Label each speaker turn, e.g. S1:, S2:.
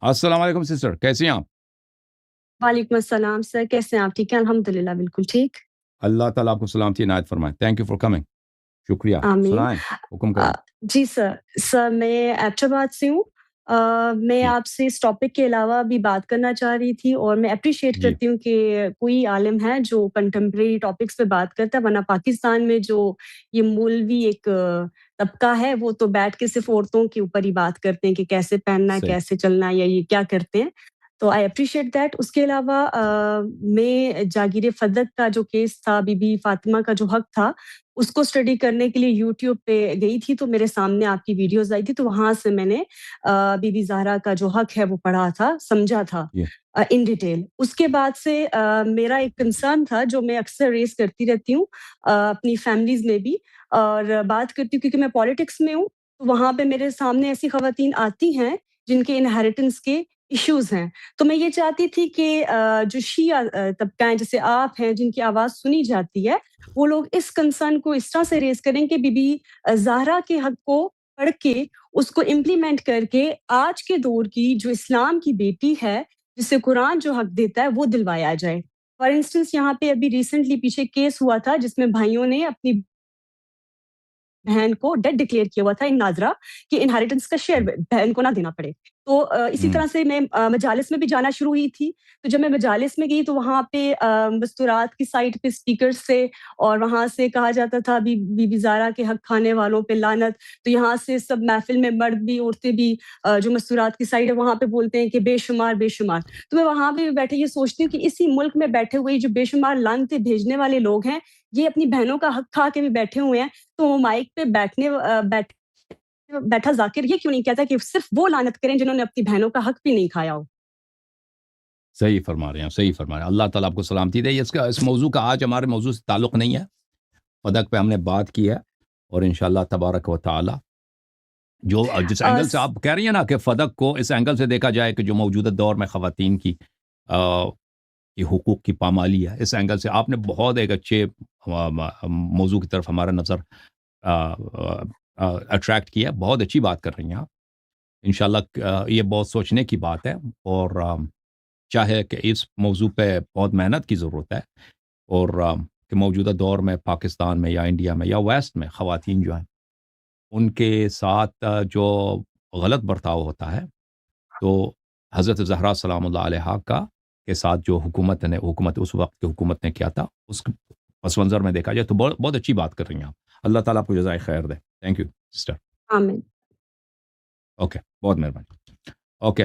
S1: السلام علیکم سسٹر، کیسی ہیں آپ؟
S2: وعلیکم السلام سر، کیسے ہیں آپ؟ ٹھیک ہے الحمدللہ، بالکل ٹھیک۔
S1: اللہ تعالیٰ آپ کو سلامتی عنایت فرمائے۔ تھینک یو فار کمنگ، شکریہ۔
S2: آمین۔
S1: سنائیں، حکم کریں۔
S2: جی سر میں ایبٹاباد سے ہوں۔ میں
S1: جی
S2: آپ سے اس ٹاپک کے علاوہ بھی بات کرنا چاہ رہی تھی، اور میں اپریشیٹ
S1: جی
S2: کرتی ہوں کہ کوئی عالم ہے جو کنٹمپریری ٹاپکس پہ بات کرتا ہے، ورنہ پاکستان میں جو یہ مولوی ایک طبقہ ہے وہ تو بیٹھ کے صرف عورتوں کے اوپر ہی بات کرتے ہیں کہ کیسے پہننا ہے،
S1: صحیح۔
S2: کیسے چلنا ہے، یا یہ کیا کرتے ہیں۔ تو آئی اپریشیٹ دیٹ۔ اس کے علاوہ میں جاگیر فدق کا جو کیس تھا، بی بی فاطمہ کا جو حق تھا، اس کو اسٹڈی کرنے کے لیے یوٹیوب پہ گئی تھی، تو میرے سامنے آپ کی ویڈیوز آئی تھی، تو وہاں سے میں نے بی بی زہرا کا جو حق ہے وہ پڑھا تھا، سمجھا تھا
S1: جی
S2: ان ڈیٹیل۔ اس کے بعد سے میرا ایک کنسرن تھا جو میں اکثر ریز کرتی رہتی ہوں اپنی فیملیز میں بھی، اور بات کرتی ہوں کیونکہ میں پالیٹکس میں ہوں، تو وہاں پہ میرے سامنے ایسی خواتین آتی ہیں جن کے انہیریٹنس کے ایشوز ہیں۔ تو میں یہ چاہتی تھی کہ جو شیعہ طبقہ ہیں، جیسے آپ ہیں جن کی آواز سنی جاتی ہے، وہ لوگ اس کنسرن کو اس طرح سے ریز کریں کہ بی بی زہرا کے حق کو پڑھ کے اس کو امپلیمنٹ کر کے آج کے دور کی جو اسلام کی بیٹی ہے، جسے قرآن جو حق دیتا ہے، وہ دلوایا جائے۔ فار انسٹنس یہاں پہ ابھی ریسنٹلی پیچھے کیس ہوا تھا جس میں بھائیوں نے اپنی بہن کو ڈیڈ ڈکلیئر کیا ہوا تھا ان ناظرہ کہ انہیریٹنس کا شیئر بہن کو نہ دینا پڑے۔ تو اسی طرح سے میں مجالس میں بھی جانا شروع ہوئی تھی، تو جب میں مجالس میں گئی تو وہاں پہ مستورات کی سائٹ پہ اسپیکرز تھے، اور وہاں سے کہا جاتا تھا بی بی زہرا کے حق کھانے والوں پہ لعنت۔ تو یہاں سے سب محفل میں مرد بھی عورتیں بھی جو مستورات کی سائٹ ہے وہاں پہ بولتے ہیں کہ بے شمار بے شمار۔ تو میں وہاں پہ بیٹھے یہ سوچتی ہوں کہ اسی ملک میں بیٹھے ہوئے جو بے شمار لعنتیں بھیجنے والے لوگ ہیں، یہ اپنی بہنوں کا حق کھا کے بھی بیٹھے ہوئے ہیں، تو وہ مائک پہ بیٹھا ذاکر یہ کیوں نہیں کہتا کہ صرف وہ لعنت کریں جنہوں نے اپنی بہنوں کا حق بھی نہیں کھایا ہو۔
S1: صحیح فرما رہے ہیں، صحیح فرما رہے ہیں۔ اللہ تعالیٰ آپ کو سلامتی دے۔ اس موضوع کا آج ہمارے موضوع سے تعلق نہیں ہے، فدق پہ ہم نے بات کی ہے، اور انشاءاللہ تبارک و تعالی جو جس اینگل سے آپ کہہ رہی ہیں نا کہ فدق کو اس اینگل سے دیکھا جائے کہ جو موجودہ دور میں خواتین کی یہ حقوق کی پامالی ہے، اس اینگل سے آپ نے بہت ایک اچھے موضوع کی طرف ہمارا نظر اٹریکٹ کیا۔ بہت اچھی بات کر رہی ہیں آپ۔ انشاءاللہ یہ بہت سوچنے کی بات ہے، اور چاہے کہ اس موضوع پہ بہت محنت کی ضرورت ہے، اور کہ موجودہ دور میں پاکستان میں یا انڈیا میں یا ویسٹ میں خواتین جو ہیں ان کے ساتھ جو غلط برتاؤ ہوتا ہے، تو حضرت زہرا سلام اللہ علیہا کا کے ساتھ جو حکومت اس وقت کی حکومت نے کیا تھا، اس پس منظر میں دیکھا جائے تو بہت اچھی بات کر رہی ہیں آپ۔ اللہ تعالیٰ آپ کو جزائے خیر دے۔ Thank you sister.
S2: آمین۔
S1: اوکے، بہت مہربانی۔ اوکے